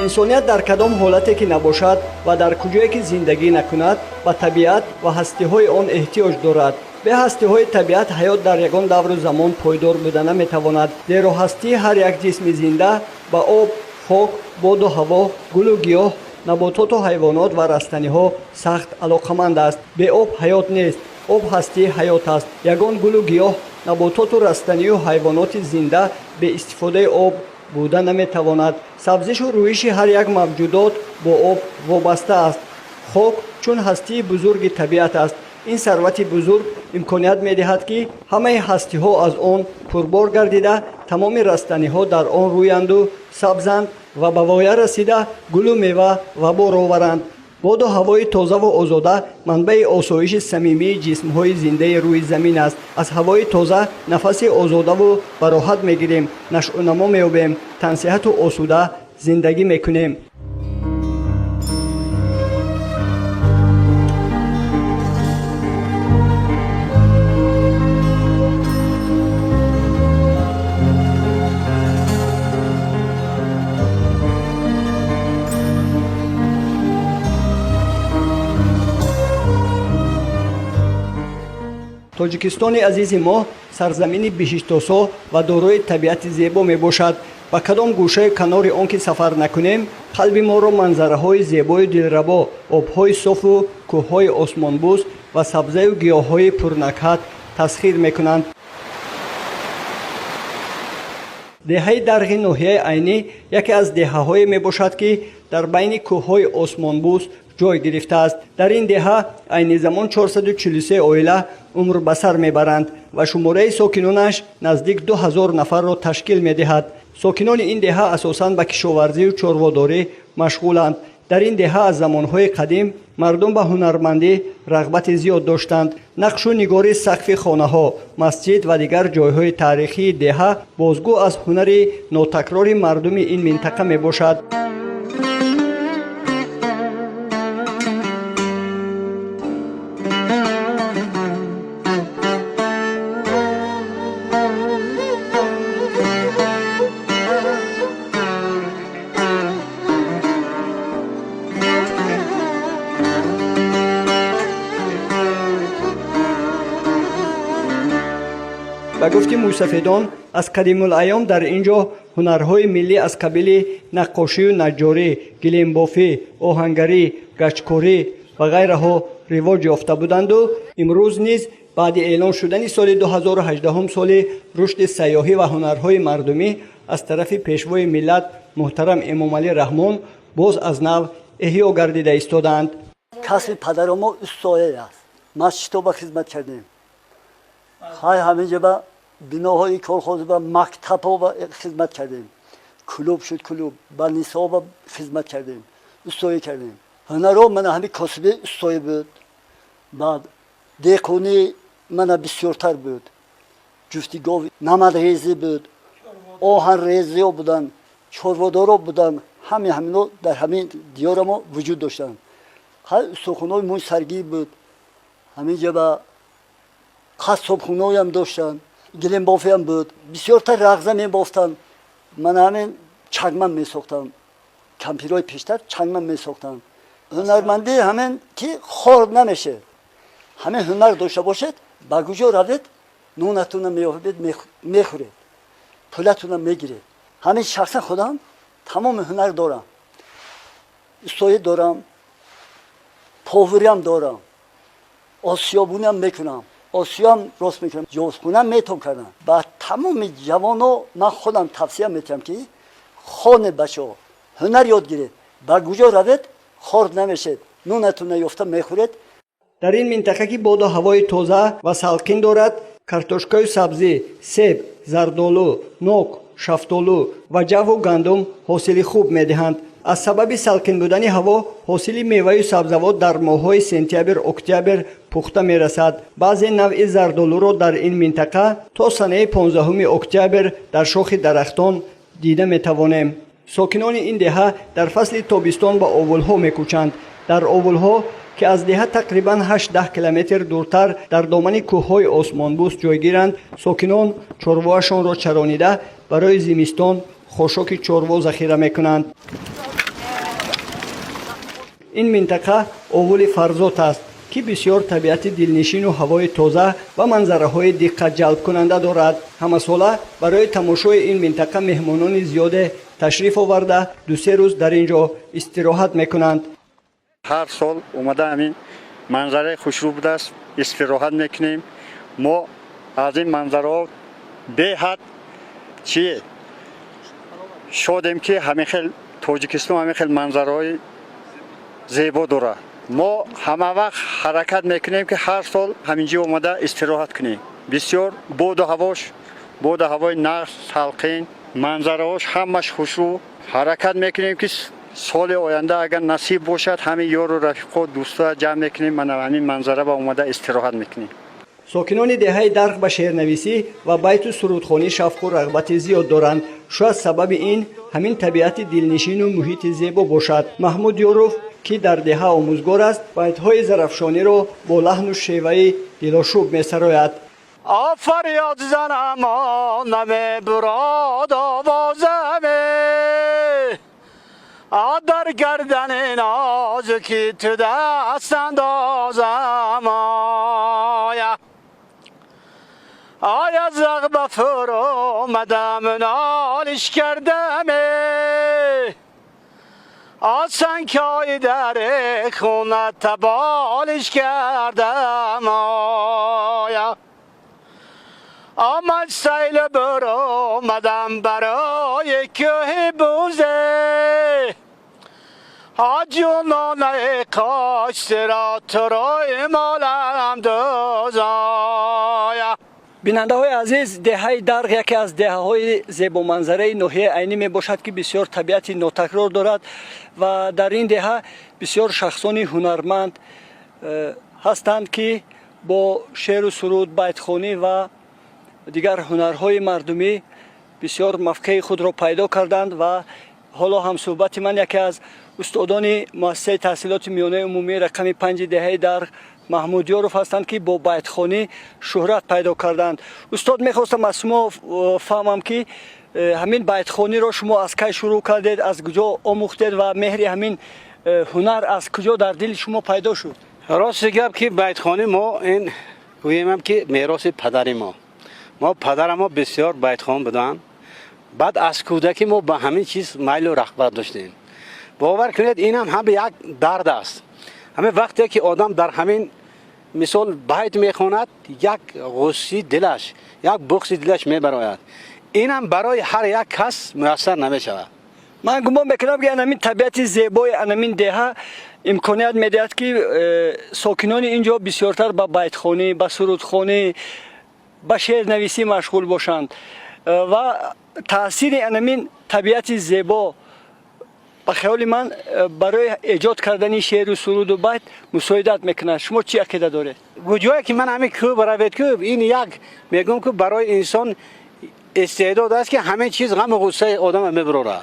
инсоният дар кадом ҳолате ки набошад ва дар куҷое ки зиндагӣ накунад ба табиат ва ҳастиҳои он эҳтиёҷ дорад. бе ҳастиҳои табиат ҳаёт дар ягон давру замон пойдор буда наметавонад, зеро ҳастии ҳар як ҷисми зинда ба об, хок, боду ҳаво, гулу гиёҳ, набототу ҳайвонот ва растаниҳо сахт алоқаманд аст. бе об ҳаёт нест. об ҳастии ҳаёт аст. ягон гулу гиёҳ, набототу растанию ҳайвоноти зинда бе истифодаи об буда наметавонад. сабзишу рӯиши ҳар як мавҷудот бо об вобаста аст. хок чун ҳастии бузурги табиат аст. ин сарвати бузург имконият медиҳад ки ҳамаи ҳастиҳо аз он пурбор гардида, тамоми растаниҳо дар он рӯянду сабзанд ва ба воя расида гулу мева ва бор оваранд. боду ҳавои тозаву озода манбаи осоиши самимии ҷисмҳои зиндаи рӯи замин аст. аз ҳавои тоза нафаси озодаву бароҳат мегирем, нашъунамо меёбем, тансиҳату осуда зиндагӣ мекунем. тоҷикистони азизи мо сарзамини биҳиштосо ва дорои табиати зебо мебошад. ба кадом гӯшаи канори он ки сафар накунем, қалби моро манзараҳои зебою дилрабо, обҳои софу кӯҳҳои осмонбӯс ва сабзаю гиёҳҳои пурнакҳат тасхир мекунанд. деҳаи дарғи ноҳияи айнӣ яке аз деҳаҳое мебошад ки дар байни кӯҳҳои осмонбӯс ҷой гирифтааст. дар ин деҳа айни замон 443 оила умр ба сар мебаранд ва шумораи сокинонаш наздик 2000 нафарро ташкил медиҳад. сокинони ин деҳа асосан ба кишоварзию чорводорӣ машғуланд. дар ин деҳа аз замонҳои қадим мардум ба ҳунармандӣ рағбати зиёд доштанд. нақшу нигори сақфи хонаҳо, масҷид ва дигар ҷойҳои таърихии деҳа бозгӯ аз ҳунари нотакрори мардуми ин минтақа мебошад. ба гуфти мӯсафедон аз қадимулайём дар ин ҷо ҳунарҳои миллӣ аз қабили наққошию наҷҷорӣ, гилембофӣ, оҳангарӣ, гачкорӣ ва ғайраҳо ривоҷ ёфта буданду имрӯз низ баъди эълон шудани соли 2018 соли рушди сайёҳӣ ва ҳунарҳои мардумӣ аз тарафи пешвои миллат муҳтарам Эмомалӣ Раҳмон боз аз нав эҳё гардида истодаанд. касби падаромо устоя аст. масҷидҳо хизмат кардем. ҳаминҷа ба биноҳои колхоз ва мактабҳо хизмат кардем. клуб шуд клуб, ба нисоба хизмат кардем. устоя кардем. ҳунарҳо мана ҳамин косиби устоя буд. баъд деҳқонӣ мана бисёртар буд. ҷуфтигови намадрезӣ буд. оҳанрезиҳо буданд, чорводоро буданд. ҳамино дар ҳамин диёра мо вуҷуд доштанд. устохонаҳои мӯй саргӣ буд. ҳаминҷа ба қассобхонаҳоям доштанд. гилембофиам буд. бисёртар рағза мебофтанд. ман ҳамин чангман месохтам. кампирҳои пештар чангман месохтам. ҳунармандӣ ҳамин ки хор намешед. ҳамин ҳунар дошта бошед, ба куҷо равед, нонатуна меёбед, мехӯред, пулатуна мегиред. ҳамин шахсан худам тамоми ҳунар дорам. устоӣ дорам, повуриам дорам, осиёбунам мекунам. осиёам рост мекунам, ҷозхунам метон кардам. ба тамоми ҷавоно ман худам тавсия метиҳам ки хоне бачаҳо ҳунар ёд гиред, ба куҷо равед, хор намешед, нонатуна ёфта мехӯред. дар ин минтақа ки боду ҳавои тоза ва салқин дорад, картошкаю сабзӣ, себ, зардолу, нок, шафтолу ва ҷаву гандум ҳосили хуб медиҳанд. аз сабаби салқин будани ҳаво ҳосили меваю сабзавот дар моҳҳои сентябр-октябр пухта мерасад. баъзе навъи зардолуро дар ин минтақа то санаи 15 октябр дар шохи дарахтон дида метавонем. сокинони ин деҳа дар фасли тобистон ба овулҳо мекӯчанд. дар овулҳо ки аз деҳа тақрибан 8-10 километр дуртар дар домани кӯҳҳои осмонбӯс ҷойгиранд, сокинон чорвоашонро чаронида барои зимистон хошоки чорво захира мекунанд. این منطقه اوغول فرزوت است که بسیار طبیعت دلنشین و هوای تازه و منظره های دقت جلب کننده دارد. همه ساله برای تماشای این منطقه مهمانان زیاد تشریف آورده 2-3 روز در اینجا استراحت میکنند. هر سال اومده همین منظره خوشرو بوده است، استراحت میکنیم. ما از این منظره ها به حد چیه شادیم که همین خیلی تاجیکستان همین خیلی منظره های زیبا داره. ما همه وقت حرکت میکنیم که هر سال همینجا اومده استراحت کنیم. بسیار بود و هواش، بود و هوای نرس، سلقین، منظره هاش همش خوشرو. حرکت میکنیم که سال آینده اگر نصیب باشد همین یار و رفیق و دوستا جمع میکنیم من همین منظره با اومده استراحت میکنیم. ساکنان دهه درق به شعرنویسی و بیت و سرودخوانی شوق و رغبت زیاد دارند. شاید سبب این همین طبیعت دلنشین و محیط زیبا باشد. محمود یوروف که در دهه آموزگار است بیت‌های ظرفشانی را با لحن و شیوه دلاشوب می‌سراید. فریاد زنم نمی براد آوازم در گردن نازکی تو دست اندازم آیا زغب فرو مدم نالش کردم آسان که در خونه تبالش کردم آمد سیل برو مدم برای که بوزه جونانه کاش سرا تو روی مالم دوزایا. بیننده های عزیز، دهه درق یکی از دهه های زیبا منظره ناحیه عینی می باشد که بسیار طبیعت ناتکرار دارد و در این دهه بسیار شخصان هنرمند هستند که با شعر و سرود، بیتخوانی و دیگر هنرهای مردمی بسیار موقع خود را پیدا کردند و حالا هم صحبت من یکی از استادان مؤسسه تحصیلات میانه عمومی رقم 5 دهه درق محمود یوروف هستند که با بیتخوانی شهرت پیدا کردند. استاد میخواستم از شما فهمم که همین بیتخوانی را شما از کی شروع کردید، از کجا آموختید و مهر همین هنر از کجا در دل شما پیدا شد؟ راست گپ که بیتخوانی ما این گوییم که میراث پدر ما پدر ما بسیار بیتخوان بودن. بعد از کودکی ما به همین چیز میل و رغبت داشتیم. باور کنید این هم یک درد است. همه وقتی که آدم در همین مثال بیت میخواند یک غصه دلش، یک بغض دلش میبراید. این هم برای هر یک کس میسر نمیشود. من گمان میکنم که همین طبیعت زیبای همین دهه امکانیت میدهد که ساکنان اینجا بسیارتر به بیتخوانی، به سرودخوانی، به شعر نویسی مشغول باشند و تاثیر همین طبیعت زیبا به خیال من برای ایجاد کردن شعر و سرود و بیت مساعدت میکنه. شما چی عقیده داره؟ گویی که من همین کو برای کو این یک میگم که برای انسان استعداد است که همه چیز غم و غصه آدم میبره.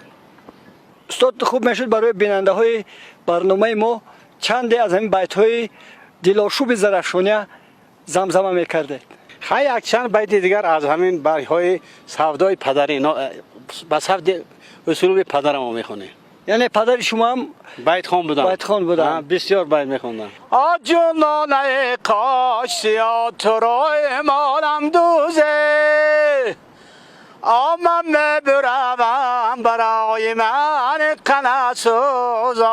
استاد خوب میشد برای بیننده های برنامه ما چند از همین بیت های دلاشوب ظرفشانی زمزمه میکرده. خیلی یک چند بیت دیگر از همین بیت های سودای پدری با سود اسلوب پدر ما میخونه. یعنی پدر شما هم بیت خوان بودن. بیت خوان بودن. بسیار بیت میخوندن. جونانه کاش سیا تو روی مالم دوزه آمم میبروم برای من قنه سوزایا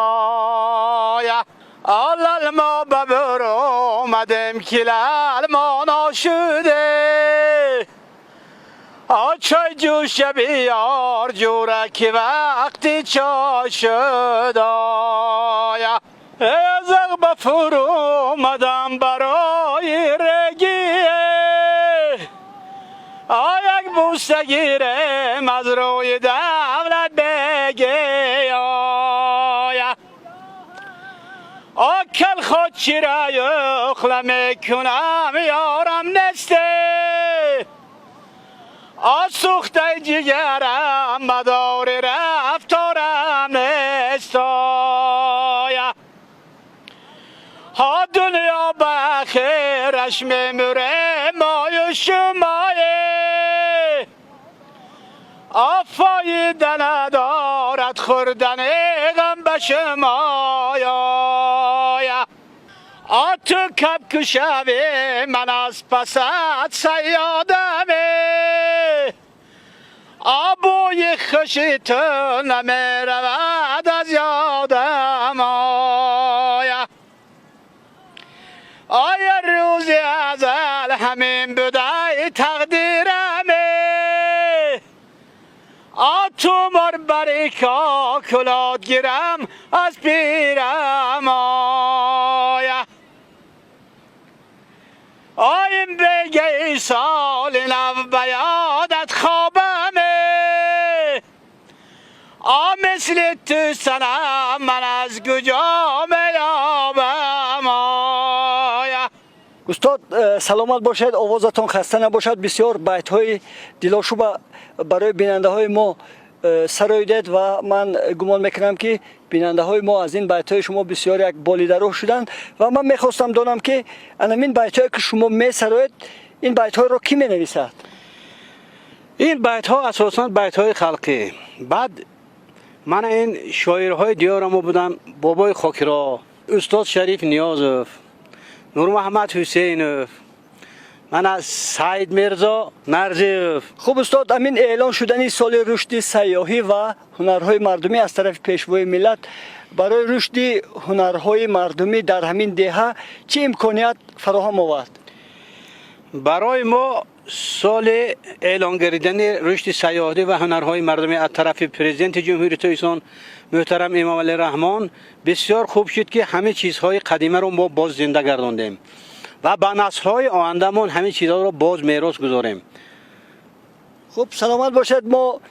آلال ما ببر اومدم کلال ما ناشده چای جوش بیار جوره که وقتی چای شدایا ازق بفرو اومدم برای رگیه یک بوسه گیرم از روی دولت بگی آکل خود چی را یخله میکنم یارم نسته آسوخته جگرم مدار رفتارم نستایا ها دنیا بخیرش میموره مای شمایه آفای ندارد خوردن غم به شمایا آتو کب کشوی من از پسات سیادمه آبوی خوشی تو نمیرود از یادم آیا آیا روزی ازل همین بودای تقدیرمه آتو مر بریکا کلاد گیرم از پیرم آیا آیم بگه ای سال نو بیادت خوابمه مثل تو سنم من از کجا میابم آیا استاد سلامت باشد، آوازتان خسته نباشد. بسیار بیت های دلاشوب برای بیننده های ما سرایدید و من گمان میکنم که بیننده های ما از این بیت های شما بسیار یک بالیده روح شدند و من میخواستم دانم که این بیت های که شما میسراید این بیت های را کی می نویسد؟ این بیت ها اساساً بیت های خلقی. بعد من این شاعرهای دیارم بودم، بابای خاکرا، استاد شریف نیازوف، نور محمد حسینوف، من از سعید میرزا نرزیوف. خوب استاد، امین اعلان شدنی سال رشد سیاحی و هنرهای مردمی از طرف پیشوای ملت برای رشد هنرهای مردمی در همین دهه چه امکانیت فراهم آورد؟ برای ما سال اعلان گردیدن رشد سیاحتی و هنرهای مردمی از طرف پرزیدنت جمهوری اسلامی محترم امام علی رحمان بسیار خوب شد که همه چیزهای قدیمی رو ما باز زنده گرداندیم و به نسل‌های آینده‌مون همه چیزها رو باز میراث گذاریم. خوب سلامت باشد. ما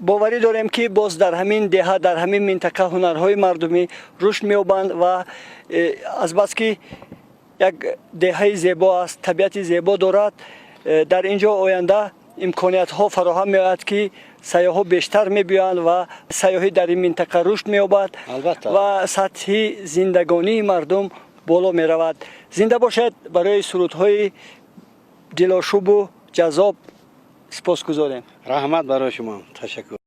باوری داریم که باز در همین دهه در همین منطقه هنرهای مردمی رشد می‌یابند و از بس که یک دهه زیبا است، طبیعت زیبا دارد، در اینجا آینده امکانیت ها فراهم می‌آید که سیاح‌ها بیشتر می‌بیایند و سیاحی در این منطقه رشد می‌یابد و سطح زندگانی مردم بالا می‌رود. زنده باشد. برای سرودهای دلاشوب و جذاب سپاسگزاریم. رحمت برای شما. تشکر.